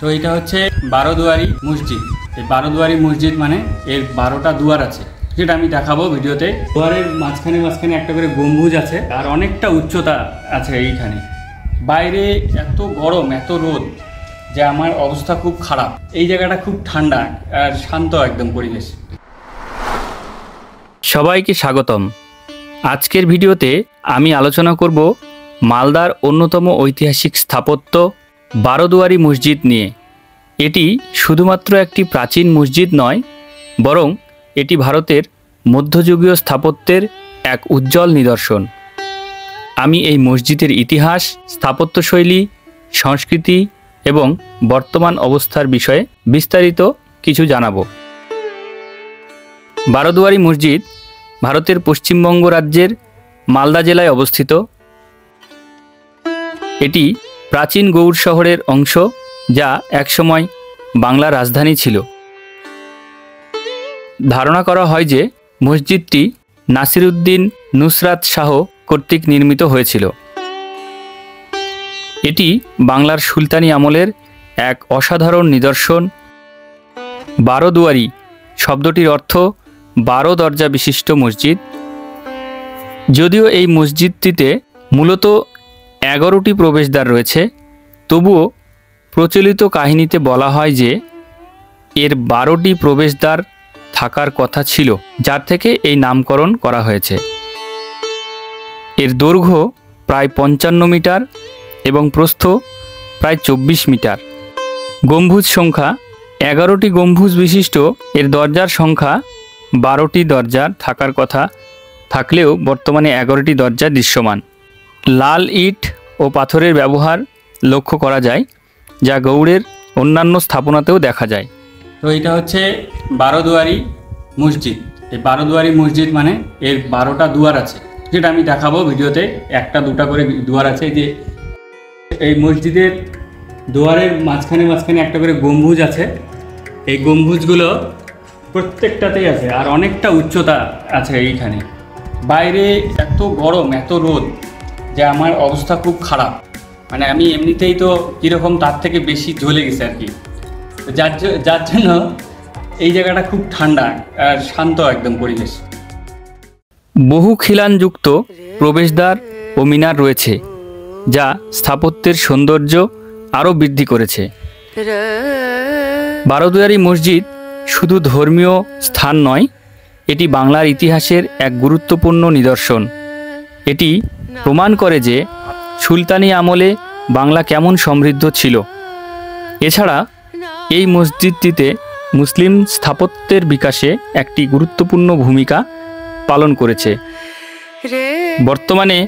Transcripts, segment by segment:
তো এটা হচ্ছে বারোদুয়ারি মসজিদ। এই বারোদুয়ারি মসজিদ মানে এর 12টা দুয়ার আছে, যেটা আমি দেখাবো ভিডিওতে। দুয়ারের মাঝখানে মাঝখানে একটা করে গম্বুজ আছে আর অনেকটা উচ্চতা আছে এইখানে। বাইরে এত গরম এত রোদ যে আমার অবস্থা খুব খারাপ। এই জায়গাটা খুব ঠান্ডা আর শান্ত একদম পরিবেশ। সবাইকে স্বাগতম। আজকের ভিডিওতে আমি আলোচনা করব মালদার অন্যতম ঐতিহাসিক স্থাপত্য বারোদুয়ারি মসজিদ নিয়ে। এটি শুধুমাত্র একটি প্রাচীন মসজিদ নয়, বরং এটি ভারতের মধ্যযুগীয় স্থাপত্যের এক উজ্জ্বল নিদর্শন। আমি এই মসজিদের ইতিহাস, স্থাপত্যশৈলী, সংস্কৃতি এবং বর্তমান অবস্থার বিষয়ে বিস্তারিত কিছু জানাবো। বারোদুয়ারি মসজিদ ভারতের পশ্চিমবঙ্গ রাজ্যের মালদা জেলায় অবস্থিত। এটি প্রাচীন গৌড় শহরের অংশ, যা একসময় বাংলার রাজধানী ছিল। ধারণা করা হয় যে মসজিদটি নাসিরউদ্দিন নুসরাত শাহ কর্তৃক নির্মিত হয়েছিল। এটি বাংলার সুলতানি আমলের এক অসাধারণ নিদর্শন। বারোদুয়ারি শব্দটির অর্থ 12 দরজা বিশিষ্ট মসজিদ। যদিও এই মসজিদটিতে মূলত 11টি প্রবেশদ্বার রয়েছে, তবুও প্রচলিত কাহিনীতে বলা হয় যে এর 12টি প্রবেশদ্বার থাকার কথা ছিল, যার থেকে এই নামকরণ করা হয়েছে। এর দৈর্ঘ্য প্রায় 55 মিটার এবং প্রস্থ প্রায় 24 মিটার। গম্বুজ সংখ্যা 11টি গম্বুজ বিশিষ্ট এর দরজার সংখ্যা 12টি দরজার থাকার কথা থাকলেও বর্তমানে 11টি দরজা দৃশ্যমান। লাল ইট ও পাথরের ব্যবহার লক্ষ্য করা যায়, যা গৌড়ের অন্যান্য স্থাপনাতেও দেখা যায়। তো এটা হচ্ছে বারোদুয়ারি মসজিদ। এই বারোদুয়ারি মসজিদ মানে এর 12টা দুয়ার আছে, যেটা আমি দেখাবো ভিডিওতে। একটা দুটা করে দুয়ার আছে। যে এই মসজিদের দুয়ারের মাঝখানে মাঝখানে একটা করে গম্বুজ আছে। এই গম্বুজগুলো প্রত্যেকটাতেই আছে আর অনেকটা উচ্চতা আছে এইখানে। বাইরে এত গরম এত রোদ যে আমার অবস্থা খুব খারাপ। মানে আমি এমনিতেই তো কীরকম তার থেকে বেশি জ্বলে গেছে আর কি। যার জন্য এই জায়গাটা খুব ঠান্ডা আর শান্ত একদম পরিবেশ। বহু খিলানযুক্ত প্রবেশদ্বার ও মিনার রয়েছে, যা স্থাপত্যের সৌন্দর্য আরও বৃদ্ধি করেছে। বারোদুয়ারি মসজিদ শুধু ধর্মীয় স্থান নয়, এটি বাংলার ইতিহাসের এক গুরুত্বপূর্ণ নিদর্শন। এটি প্রমাণ করে যে সুলতানি আমলে বাংলা কেমন সমৃদ্ধ ছিল। এছাড়া এই মসজিদটিতে মুসলিম স্থাপত্যের বিকাশে একটি গুরুত্বপূর্ণ ভূমিকা পালন করেছে। বর্তমানে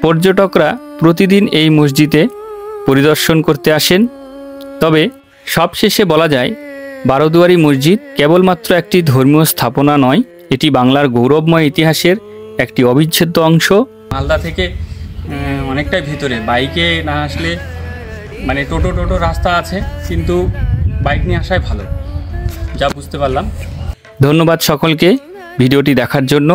পর্যটকরা প্রতিদিন এই মসজিদে পরিদর্শন করতে আসেন। তবে সবশেষে বলা যায়, বারোদুয়ারি মসজিদ কেবলমাত্র একটি ধর্মীয় স্থাপনা নয়, এটি বাংলার গৌরবময় ইতিহাসের একটি অবিচ্ছেদ্য অংশ। মালদা থেকে অনেকটাই ভিতরে, বাইকে না আসলে মানে টোটো রাস্তা আছে, কিন্তু বাইক নিয়ে আসাই ভালো, যা বুঝতে পারলাম। ধন্যবাদ সকলকে ভিডিওটি দেখার জন্য।